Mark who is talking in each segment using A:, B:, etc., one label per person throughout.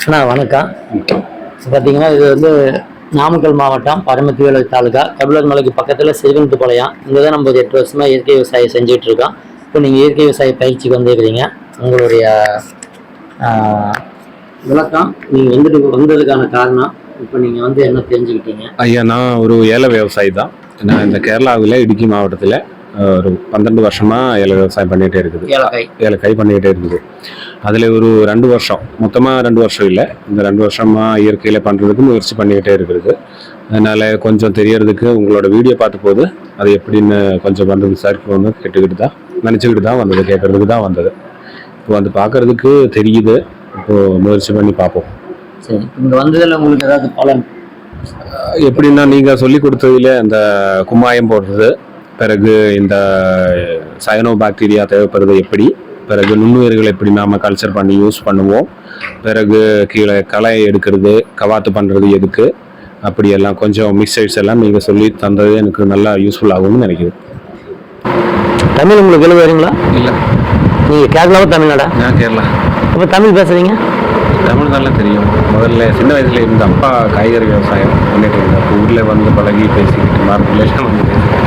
A: அண்ணா வணக்கம். பார்த்தீங்கன்னா இது வந்து நாமக்கல் மாவட்டம் பரமத்திவேலூர் தாலுகா கபிலர் மலைக்கு பக்கத்தில் சிறுவன்ட்டுப்பாளையம். இங்கே தான் நம்ம 8 வருஷமாக இயற்கை விவசாயம் செஞ்சுட்டு இருக்கோம். இப்போ நீங்கள் இயற்கை விவசாய பயிற்சிக்கு வந்துருக்கிறீங்க. உங்களுடைய விளக்கம் நீங்கள் வந்ததுக்கான காரணம் இப்போ நீங்கள் வந்து என்ன தெரிஞ்சுக்கிட்டீங்க?
B: ஐயா, நான் ஒரு ஏல விவசாயி தான். நான் இந்த கேரளாவில் இடுக்கி மாவட்டத்தில் ஒரு 12 வருஷமாக ஏல விவசாயம் பண்ணிகிட்டே இருக்குது. ஏலக்காய் பண்ணிக்கிட்டே இருக்குது. அதில் ஒரு 2 வருஷம், மொத்தமாக 2 வருஷம் இல்லை, இந்த 2 வருஷமாக இயற்கையில் பண்ணுறதுக்கு முயற்சி பண்ணிக்கிட்டே இருக்குது. அதனால் கொஞ்சம் தெரியறதுக்கு உங்களோட வீடியோ பார்த்த போது அது எப்படின்னு கொஞ்சம் வந்து விசாரிக்க வந்து நினச்சிக்கிட்டு தான் வந்தது, கேட்குறதுக்கு தான் வந்தது. இப்போ வந்து பார்க்குறதுக்கு தெரியுது. இப்போது முயற்சி பண்ணி பார்ப்போம்.
A: சரி, இங்கே வந்ததில் உங்களுக்கு ஏதாவது பலன்
B: எப்படின்னா, நீங்கள் சொல்லி கொடுத்ததில் அந்த கும்மாயம் போடுறது, பிறகு இந்த சயனோ பாக்டீரியா தேவைப்படுறது எப்படி, பிறகு நுண்ணுயிர்கள் எப்படி நாம் கல்ச்சர் பண்ணி யூஸ் பண்ணுவோம், பிறகு கீழே களை எடுக்கிறது, கவாத்து பண்ணுறது எதுக்கு, அப்படியெல்லாம் கொஞ்சம் மிக்சைட்ஸ் எல்லாம் நீங்கள் சொல்லி தந்தது எனக்கு நல்லா யூஸ்ஃபுல் ஆகும்னு நினைக்குது.
A: தமிழ் உங்களுக்கு எழுத வரீங்களா? இல்லை. நீங்கள் கேரளாவா தமிழ்நாடா?
B: நான் கேரளா.
A: அப்போ தமிழ் பேசுகிறீங்க?
B: தமிழ் நல்லா தெரியும். முதல்ல சின்ன வயசுல இருந்த அப்பா காய்கறி விவசாயம் பண்ணிட்டு இருந்தார். அப்போ ஊரில் வந்து பழகி பேசிக்கிட்டு மார்க்குலேஷன் வந்து பேசிக்கிட்டு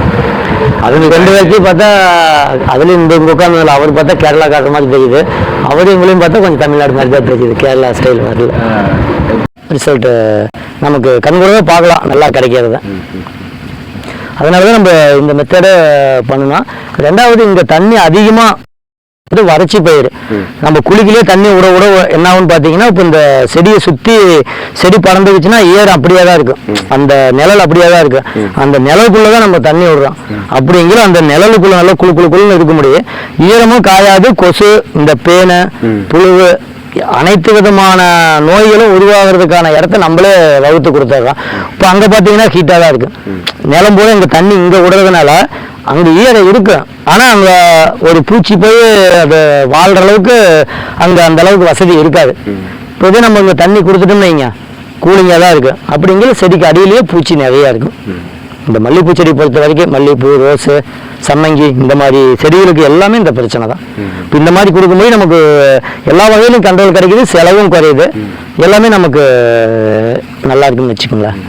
A: அது 2 பேர்த்தையும் பார்த்தா அதுலேயும் இந்த உட்கார்ந்ததில் அவர் பார்த்தா கேரளா காட்டுற மாதிரி தெரியுது, அவரும் உங்களையும் பார்த்தா கொஞ்சம் தமிழ்நாடு மாதிரி தான் தெரியுது. கேரளா ஸ்டைல் வரல. ரிசல்ட்டு நமக்கு கண்கூடவே பார்க்கலாம், நல்லா கிடைக்கிறது. அதனால தான் நம்ம இந்த மெத்தடை பண்ணணும். 2வது, இங்கே தண்ணி அதிகமாக வறட்சி பயிர், நம்ம குளிக்கிலே தண்ணி விட என்ன ஆகுன்னு பார்த்தீங்கன்னா, இப்போ இந்த செடியை சுற்றி செடி பறந்துச்சுன்னா ஏர் அப்படியே தான் இருக்கும், அந்த நிழல் அப்படியே தான் இருக்கு. அந்த நிழலுக்குள்ள தான் நம்ம தண்ணி விடுறோம். அப்படிங்கிற அந்த நிழலுக்குள்ள நல்லா குழுன்னு இருக்க முடியும். ஈரமும் காயாது. கொசு, இந்த பேனை, புழுவு, அனைத்து விதமான நோய்களும் உருவாகிறதுக்கான இடத்த நம்மளே வகுத்து கொடுத்துட்றோம். இப்போ அங்கே பார்த்தீங்கன்னா ஹீட்டாக தான் இருக்கு. நிலம் போல இங்கே தண்ணி இங்கே விடுறதுனால அங்கே ஈரம் இருக்கு, ஆனால் அங்கே ஒரு பூச்சி போய் அது வாழ்கிற அளவுக்கு அங்கே அந்த அளவுக்கு வசதி இருக்காது. இப்போ நம்ம இங்கே தண்ணி கொடுத்துட்டோம்னு வைங்க, கூலிங்காக தான் இருக்குது. அப்படிங்கிற செடிக்கு அடியிலேயே பூச்சி நிறையா இருக்கும். இந்த மல்லிகைப்பூ செடி பொறுத்த வரைக்கும் மல்லிகைப்பூ, ரோஸு, சம்மங்கி, இந்த மாதிரி செடிகளுக்கு எல்லாமே இந்த பிரச்சனை தான். இப்போ இந்த மாதிரி கொடுக்கும்போது நமக்கு எல்லா வகையிலும் கண்ட்ரோல் கிடைக்குது, செலவும் குறையுது, எல்லாமே நமக்கு நல்லா இருக்குன்னு வச்சுக்கோங்களேன்.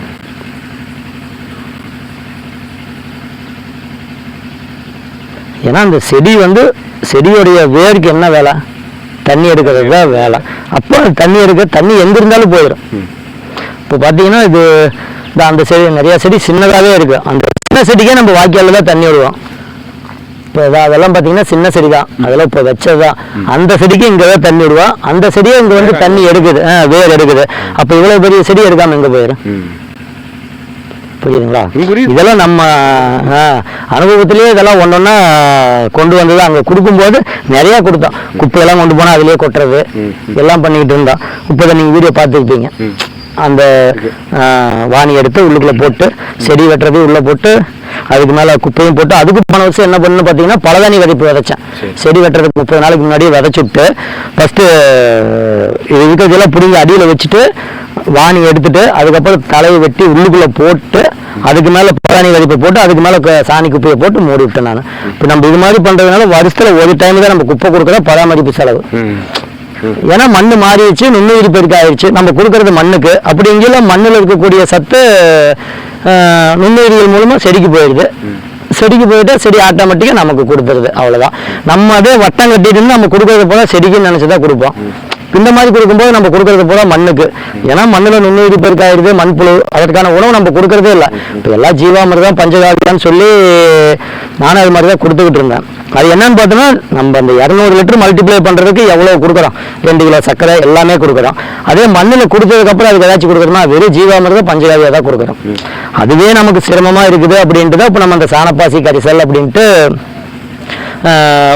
A: ஏன்னா அந்த செடி வந்து செடியோடைய வேருக்கு என்ன வேலை? தண்ணி எடுக்கிறது தான் வேலை. அப்போ தண்ணி தண்ணி எங்கே இருந்தாலும் போயிடும். இப்போ பார்த்தீங்கன்னா இது அந்த செடி நிறையா செடி சின்னதாகவே இருக்குது. அந்த சின்ன செடிக்கே நம்ம வாய்க்காலில் தான் தண்ணி விடுவோம். இப்போ அதெல்லாம் பார்த்தீங்கன்னா சின்ன செடி தான், அதெல்லாம் இப்போ வச்சது தான். அந்த செடிக்கு இங்கே தான் தண்ணி விடுவோம். அந்த செடியே இங்கே வந்து தண்ணி எடுக்குது, வேர் எடுக்குது. அப்போ இவ்வளோ பெரிய செடி எடுக்காமல் எங்கே போயிடும்? புரியுதுங்களா? இதெல்லாம் நம்ம அனுபவத்திலேயே இதெல்லாம் ஒன்றொன்னா கொண்டு வந்தது. அங்கே கொடுக்கும்போது நிறையா கொடுத்தோம். குப்பையெல்லாம் கொண்டு போனால் அதிலே கொட்டுறது எல்லாம் பண்ணிக்கிட்டு இருந்தோம். இப்போ நீங்கள் வீடியோ பார்த்துருப்பீங்க. அந்த வாணி எடுத்து உள்ளுக்குள்ளே போட்டு செடி வெட்டுறது உள்ளே போட்டு அதுக்கு மேலே குப்பையும் போட்டு அதுக்கு போன வருஷம் என்ன பண்ணணும்னு பார்த்தீங்கன்னா பலதானி விதைப்பு விதைச்சேன். செடி வெட்டுறதுக்கு 30 நாளைக்கு முன்னாடியே விதைச்சுட்டு ஃபஸ்ட்டு இது இருக்கிறதெல்லாம் பிடிங்கி அடியில் வச்சுட்டு வாணி எடுத்துட்டு அதுக்கப்புறம் தலையை வெட்டி உள்ளுக்குள்ளே போட்டு அதுக்கு மேலே பலதானி விதைப்பை போட்டு அதுக்கு மேலே சாணி குப்பையை போட்டு மூடி விட்டேன் நான். இப்போ நம்ம இது மாதிரி பண்ணுறதுனால வருஷத்தில் ஒரு டைம் தான் நம்ம குப்பை கொடுக்குறோம், பராமரிப்பு செலவு. ஏன்னா மண் மாறிடுச்சு, நுண்ணுயிரி பெருக்க ஆயிடுச்சு, நம்ம கொடுக்கறது மண்ணுக்கு. அப்படிங்கிற மண்ணில் இருக்கக்கூடிய சத்து நுண்ணுயிரிகள் மூலமாக செடிக்கு போயிடுது. செடிக்கு போயிட்டு செடி ஆட்டோமேட்டிக்காக நமக்கு கொடுத்துருது. அவ்வளோதான். நம்ம அதே வட்டம் கட்டிட்டு நம்ம கொடுக்கறது போல செடிக்குன்னு நினச்சி தான் கொடுப்போம். இந்த மாதிரி கொடுக்கும்போது நம்ம கொடுக்கறது போல மண்ணுக்கு. ஏன்னா மண்ணில் நுண்ணுயிரி பெருக்காயிருது, மண்புழு, அதற்கான உணவு நம்ம கொடுக்கறதே இல்லை. இப்போ எல்லாம் ஜீவாமிர்தம், பஞ்சகாவியான்னு சொல்லி நானும் அது மாதிரி தான் கொடுத்துக்கிட்டு இருந்தேன். அது என்னன்னு பார்த்தோன்னா, நம்ம அந்த 200 லிட்டர் மல்டிப்ளை பண்ணுறதுக்கு எவ்வளோ கொடுக்குறோம்? 2 கிலோ சர்க்கரை எல்லாமே கொடுக்குறோம். அதே மண்ணில் கொடுத்ததுக்கப்புறம் அதுக்கு ஏதாச்சும் கொடுக்குறோம்னா வெறும் ஜீவாமிர்தம், பஞ்சகாவியாக தான் கொடுக்குறோம். அதுவே நமக்கு சிரமமாக இருக்குது அப்படின்ட்டு தான் இப்போ நம்ம அந்த சாணப்பாசி கரிசல் அப்படின்ட்டு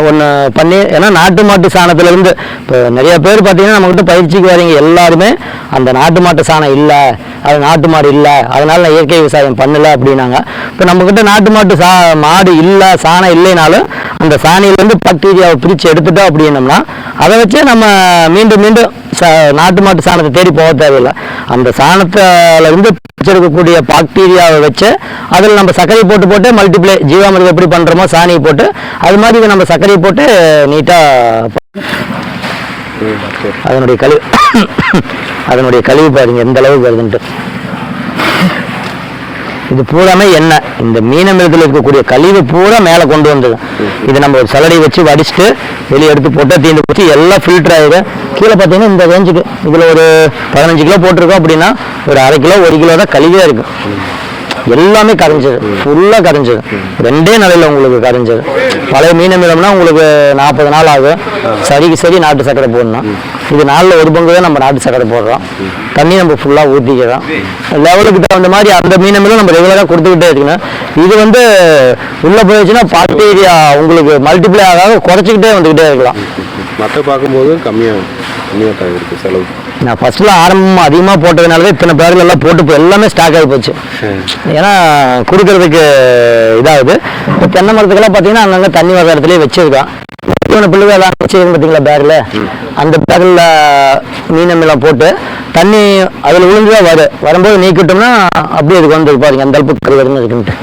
A: ஒன்று பண்ணி. ஏன்னா நாட்டு மாட்டு சாணத்துலேருந்து இப்போ நிறைய பேர் பார்த்தீங்கன்னா நம்மக்கிட்ட பயிற்சிக்கு வரீங்க எல்லாருமே அந்த நாட்டு மாட்டு சாணம் இல்லை, அது நாட்டு மாடு இல்லை, அதனால நான் இயற்கை விவசாயம் பண்ணலை அப்படின்னாங்க. இப்போ நம்மக்கிட்ட நாட்டு மாட்டு மாடு இல்லை, சாணம் இல்லைனாலும் அந்த சாணியிலேருந்து பாக்டீரியாவை பிரித்து எடுத்துட்டோம் அப்படின்னோம்னா அதை வச்சு நம்ம மீண்டும் நாட்டு மாட்டு சாணத்தை தேடி போக தேவையில்லை. அந்த சாணத்திலிருந்து பிடிச்சிருக்கக்கூடிய பாக்டீரியாவை வச்சு அதில் நம்ம சர்க்கரை போட்டு மல்டிப்ளை ஜீவாமிர்தம் எப்படி பண்ணுறோமோ சாணியை போட்டு அது மாதிரி இதை நம்ம சர்க்கரையை போட்டு நீட்டாக அதனுடைய அதனுடைய கழிவு பாருங்க எந்த அளவுக்கு வருதுன்ட்டு. இது பூராமே எண்ணெய், இந்த மீனமிலத்தில் இருக்கக்கூடிய கழிவு பூரா மேலே கொண்டு வந்தது. இது நம்ம ஒரு சலடை வச்சு வடிச்சுட்டு வெளியே எடுத்து போட்டால் தீண்டு போச்சு, எல்லாம் ஃபில்டர் ஆகிடும். கீழே பார்த்தீங்கன்னா இந்த ரேஞ்சுக்கு இதில் ஒரு 15 கிலோ போட்டிருக்கோம் அப்படின்னா ஒரு 1/2 கிலோ 1 கிலோ தான் கழிவே இருக்கும். எல்லாமே கரைஞ்சது, ஃபுல்லாக கரைஞ்சது. 2 நாளையில் உங்களுக்கு கரைஞ்சது. பழைய மீனமிலம்னா உங்களுக்கு 40 நாள் ஆகும். சரிக்கு சரி நாட்டு சக்கரை போடணும். இது 4ல் 1 பங்கு தான் நம்ம நாட்டு சக்கரை போடுறோம். தண்ணி நம்ம ஃபுல்லாக ஊற்றிக்கிறோம். லெவலுக்கு தகுந்த மாதிரி அந்த மீனமிலும் நம்ம ரெகுலராக கொடுத்துக்கிட்டே இருக்கணும். இது வந்து உள்ளே போயிடுச்சுன்னா பாக்டீரியா உங்களுக்கு மல்டிப்ளை ஆகாத குறைச்சிக்கிட்டே வந்துக்கிட்டே இருக்கலாம்.
B: மற்ற பார்க்கும்போது கம்மியாக தான் இருக்குது செலவு.
A: நான் ஃபர்ஸ்ட்ல ஆரம்பம் அதிகமாக போட்டதுனால இத்தனை பேர்கள் எல்லாம் போட்டு எல்லாமே ஸ்டாக் ஆகி போச்சு. ஏன்னா கொடுக்கறதுக்கு இதாகுது. இப்போ தென்னை மரத்துக்கெல்லாம் பார்த்தீங்கன்னா அங்கங்கே தண்ணி வர இடத்துலேயே வச்சிருக்கான். பிள்ளைங்க எல்லாம் வச்சிருக்கோம் பார்த்தீங்களா பேரில், அந்த பேரில் மீனமெல்லாம் போட்டு தண்ணி அதில் விழுந்துதான் வரும்போது நீக்கிட்டோம்னா அப்படியே இதுக்கு வந்து பாருங்க அந்த அளவுக்கு கறி வரும்னு இருக்குன்ட்டு.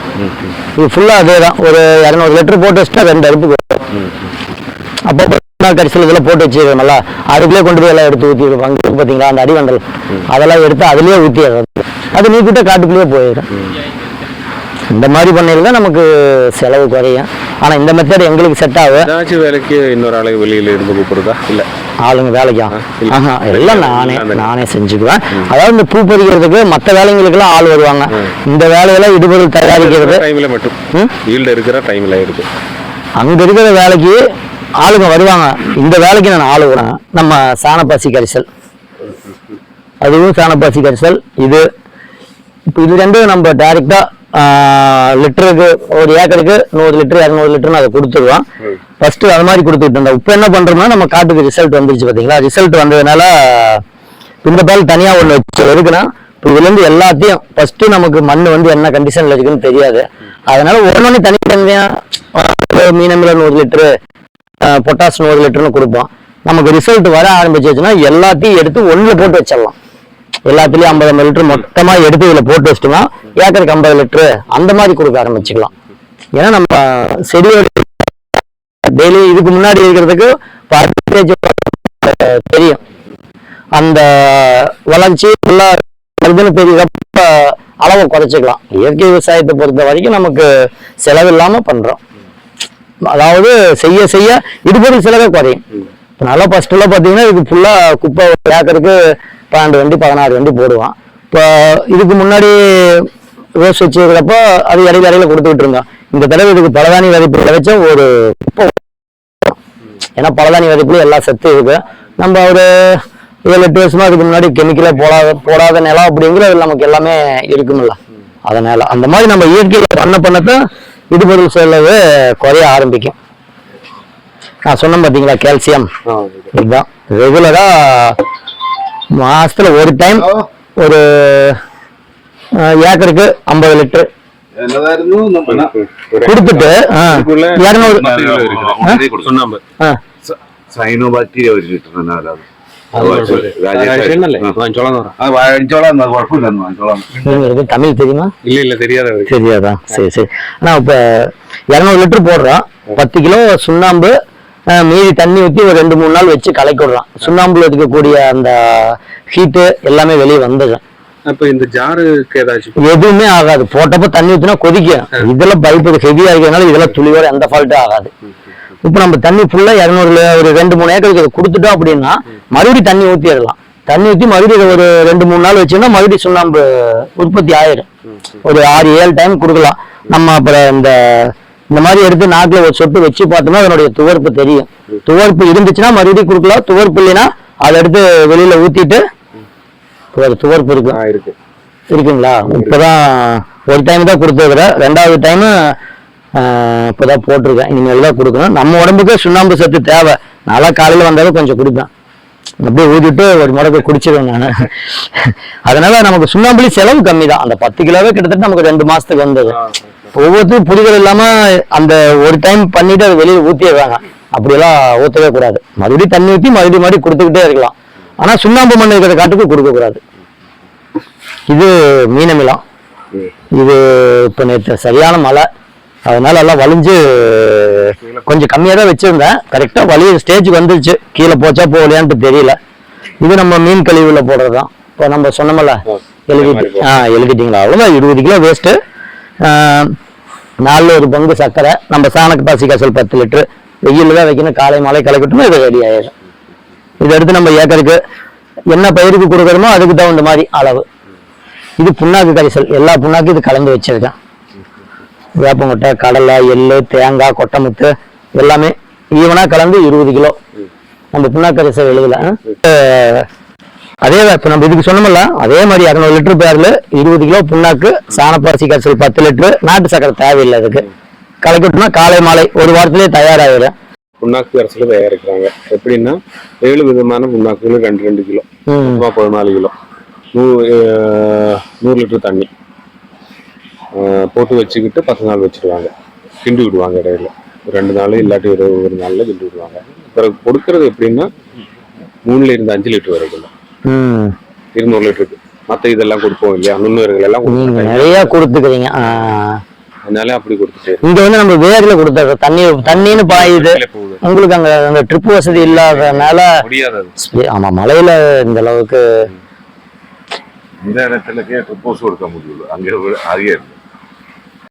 A: இது ஃபுல்லாக அதே தான். ஒரு 200 லிட்டர் போட்டு வச்சுட்டா 2 அடுப்புக்கு அப்போ கரிசல் இதெல்லாம் போட்டு வச்சுருக்கோம்ல, அதுக்குள்ளே கொண்டு போய் எல்லாம் எடுத்து ஊற்றிடுவாங்க பார்த்தீங்களா அந்த அடிவண்டல், அதெல்லாம் எடுத்து அதுலேயே ஊற்றிடுறது. அது நீக்கிட்ட காட்டுக்குள்ளேயே போயிடும். இந்த மாதிரி பண்ணையில் தான் நமக்கு செலவு குறையும். ஆனால் இந்த மெத்தட் எங்களுக்கு செட் ஆகும்.
B: ஏதாச்சும் வேலைக்கு இன்னொரு ஆளுங்க வெளியில் இருந்து கூப்பிடுறதா? இல்லை
A: ஆளுங்க வேலைக்கா? எல்லாம் நானே செஞ்சுக்குவேன். அதாவது இந்த பூ பறிக்கிறதுக்கு மற்ற வேலைங்களுக்கெல்லாம் ஆள் வருவாங்க. இந்த வேலையெல்லாம் இடுபொருள் தயாரிக்கிறது
B: டைமில் மட்டும் ஈல்டு இருக்கிற டைமில் இருக்குது.
A: அங்கே இருக்கிற வேலைக்கு ஆளுங்க வருவாங்க. இந்த வேலைக்கு நான் ஆளு விடுறேன். நம்ம சாணப்பாசி கரிசல், அதுவும் சாணப்பாசி கரிசல். இது இப்போ இது 2 நம்ம டைரெக்டா லிட்டருக்கு ஒரு ஏக்கருக்கு 100 லிட்டர் 200 லிட்டர்னு அதை கொடுத்துருவோம். ஃபர்ஸ்ட் அது மாதிரி கொடுத்துட்டு இருந்தோம். இப்போ என்ன பண்றோம்னா நம்ம காட்டுக்கு ரிசல்ட் வந்துருச்சு பார்த்தீங்களா. ரிசல்ட் வந்ததுனால இந்த பால் தனியாக ஒன்று வச்சு இருக்குன்னா இப்போ இதுலேருந்து எல்லாத்தையும் ஃபர்ஸ்ட் நமக்கு மண் வந்து என்ன கண்டிஷன்ல இருக்குன்னு தெரியாது. அதனால ஒன்னொன்னு தனித்தனியாக மீனமில 100 லிட்டரு பொட்டாஸ் 100 லிட்டர்னு கொடுப்போம். நமக்கு ரிசல்ட் வர ஆரம்பிச்சிச்சுன்னா எல்லாத்தையும் எடுத்து ஒன்றில் போட்டு வச்சிடலாம். எல்லாத்துலேயும் 50 லிட்டர் மொத்தமாக எடுத்து இதில் போட்டு வச்சிட்டோம்னா ஏக்கருக்கு 50 லிட்டரு அந்த மாதிரி கொடுக்க ஆரம்பிச்சுக்கலாம். ஏன்னா நம்ம செடியோட டெய்லி இதுக்கு முன்னாடி இருக்கிறதுக்கு தெரியும் அந்த வளர்ச்சி ஃபுல்லாக தெரியுறப்ப அளவை குறைச்சிக்கலாம். இயற்கை விவசாயத்தை பொறுத்த வரைக்கும் நமக்கு செலவு இல்லாமல் பண்ணுறோம். அதாவது செய்ய செய்ய இடுபொருள் செலவே குறையும். நல்லா ஃபர்ஸ்ட்லாம் பார்த்தீங்கன்னா இதுக்கு ஃபுல்லாக குப்பை ஒரு ஏக்கருக்கு 12 வண்டி 16 வண்டி போடுவான். இப்போ இதுக்கு முன்னாடி ரோஸ் வச்சுக்கிறப்போ அது இடையில கொடுத்துக்கிட்டு இருந்தோம். இந்த தடவை இதுக்கு பலதானி விதைப்பு விளைச்சா ஒரு குப்பை, ஏன்னா பலதானி விதைப்புல எல்லா சத்து இருக்கு. நம்ம ஒரு 7-8 வருஷமா அதுக்கு முன்னாடி கெமிக்கலா போடாத நிலம் அப்படிங்கிறது நமக்கு எல்லாமே இருக்குமில்ல. அதனால அந்த மாதிரி நம்ம இயற்கையை பண்ணத்தான் இடுபொருள் செலவு குறைய ஆரம்பிக்கும். நான் சொன்னேன் பார்த்தீங்களா கால்சியம், இதுதான் ரெகுலரா மாசத்துல ஒரு டைம் ஒரு ஏக்கருக்கு 50 லிட்டர் கொடுத்துட்டு 200 தமிழ் தெரியுமா?
B: இல்ல
A: தெரியாதா? சரி சரி. ஆனா இப்ப 200 லிட்டர் போடுறோம். 10 கிலோ சுண்ணாம்பு, மீதி தண்ணி ஊற்றி ஒரு 2-3 நாள் வச்சு கலக்கி விடலாம். சுண்ணாம்புல இருக்கக்கூடிய அந்த ஹீட்டு எல்லாமே வெளியே வந்துடும்.
B: அப்ப இந்த ஜாருக்கு ஏதாச்சும்
A: எதுவுமே ஆகாது. போட்டப்ப தண்ணி ஊற்றினா கொதிக்கும். இதெல்லாம் பைப்பு ஹெவியா இருக்கிறதுனால இதெல்லாம் துளியோட எந்த ஃபால்ட்டும் ஆகாது. இப்ப நம்ம தண்ணி ஃபுல்லா 200 ஒரு 2-3 ஏக்கருக்கு கொடுத்துட்டோம் அப்படின்னா மறுபடியும் தண்ணி ஊற்றிடலாம். தண்ணி ஊற்றி மறுபடியும் ஒரு 2-3 நாள் வச்சோம்னா மறுபடியும் சுண்ணாம்பு உற்பத்தி ஆயிடும். ஒரு 6-7 டைம் கொடுக்கலாம். நம்ம அப்புறம் இந்த மாதிரி எடுத்து நாக்கில் ஒரு சொட்டு வச்சு பார்த்தோம்னா அதனுடைய துவர்ப்பு தெரியும். துவர்ப்பு இருந்துச்சுன்னா மறுபடியும் கொடுக்கலாம். துவர்ப்பு இல்லைன்னா அதை எடுத்து வெளியில ஊத்திட்டு ஒரு துவர்ப்பு இருக்குங்களா. இப்பதான் ஒரு டைம் தான் கொடுத்துருக்குறேன். 2வது டைம் இப்பதான் போட்டிருக்கேன். இனிமேல் தான் கொடுக்கணும். நம்ம உடம்புக்கு சுண்ணாம்பு சத்து தேவை. நல்லா காலையில வந்தாலும் கொஞ்சம் குடிப்பேன். அப்படியே ஊதிட்டு ஒரு முடக்க குடிச்சிருவேன் நான். அதனால நமக்கு சுண்ணாம்புலி செலவு கம்மி தான். அந்த 10 கிலோவே கிட்டத்தட்ட நமக்கு 2 மாசத்துக்கு வந்தது. ஒவ்வொருத்தரும் புரிதல் இல்லாம அந்த ஒரு டைம் பண்ணிட்டு அதை வெளியே ஊத்திடுறாங்க. அப்படியெல்லாம் ஊற்றவே கூடாது. மறுபடியும் தண்ணி ஊற்றி மறுபடியும் கொடுத்துக்கிட்டே இருக்கலாம். ஆனா சுண்ணாம்பு மண் இருக்கிற காட்டுக்கு கொடுக்க கூடாது. இது மீனமிலம். இது இப்ப நேற்று சரியான மழை, அதனால எல்லாம் வலிஞ்சு கொஞ்சம் கம்மியா தான் வச்சிருந்தேன். கரெக்டா வலிய ஸ்டேஜுக்கு வந்துருச்சு. கீழே போச்சா போகலையான்ட்டு தெரியல. இது நம்ம மீன் கழிவுல போடுறதுதான். இப்போ நம்ம சொன்னோம்ல எழுதிட்டீங்களா, அவ்வளோதான். 20 கிலோ வேஸ்ட்டு, 4 பங்கு சர்க்கரை, நம்ம சாண பாசி கசல் 10 லிட்டரு, வெயில் தான் வைக்கணும், காலை மாலை கலக்கட்டுமோ இது ரெடி ஆயிடும். இதை எடுத்து நம்ம ஏக்கருக்கு என்ன பயிருக்கு கொடுக்குறோமோ அதுக்கு தகுந்த மாதிரி அளவு. இது புண்ணாக்கு கரைசல், எல்லா புண்ணாக்கும் இது கலந்து வச்சிருக்கேன். வேப்பங்கொட்டை, கடலை, எள்ளு, தேங்காய், கொட்டைமுத்து எல்லாமே ஈவனா கலந்து 20 கிலோ நம்ம புண்ணாக்கு கரைசல் எழுதல. அதே இப்போ நம்ம இதுக்கு சொன்னோம்ல அதே மாதிரி 200 லிட்டர் பேரில் 20 கிலோ புண்ணாக்கு, சாணப்பாசி கரைசல் 10 லிட்டரு, நாட்டு சக்கரை தேவையில்லை. அதுக்கு கலக்கிட்டோம்னா காலை மாலை ஒரு வாரத்திலே தயாராகிடும்.
B: புண்ணாக்கு கரைசல் தயாரிக்கிறாங்க எப்படின்னா 7 விதமான புண்ணாக்குகள் 2 கிலோ, 14 கிலோ, 100 லிட்டர் தண்ணி போட்டு வச்சுக்கிட்டு 10 நாள் வச்சிருவாங்க. கிண்டி விடுவாங்க இடையில 2 நாள் இல்லாட்டி ஒரு நாளில் கிண்டி விடுவாங்க. பிறகு கொடுக்கறது எப்படின்னா 3 இருந்து 5 லிட்டர் வரைக்கும் 200 லிட்டருக்கு. மற்ற இதெல்லாம் கொடுப்போம் இல்லையா, நுண்ணுயிர்கள் எல்லாம்
A: நிறைய கொடுத்துக்கிறீங்க.
B: அதனால அப்படி கொடுத்துட்டு
A: இங்க வந்து நம்ம வேர்ல கொடுத்துறோம். தண்ணின்னு பாயுது உங்களுக்கு, அங்க ட்ரிப் வசதி இல்லாதனால முடியாது. ஆமா, மழையில இந்த அளவுக்கு
C: இந்த இடத்துல ட்ரிப் ஹவுஸ் கொடுக்க முடியல, அங்கே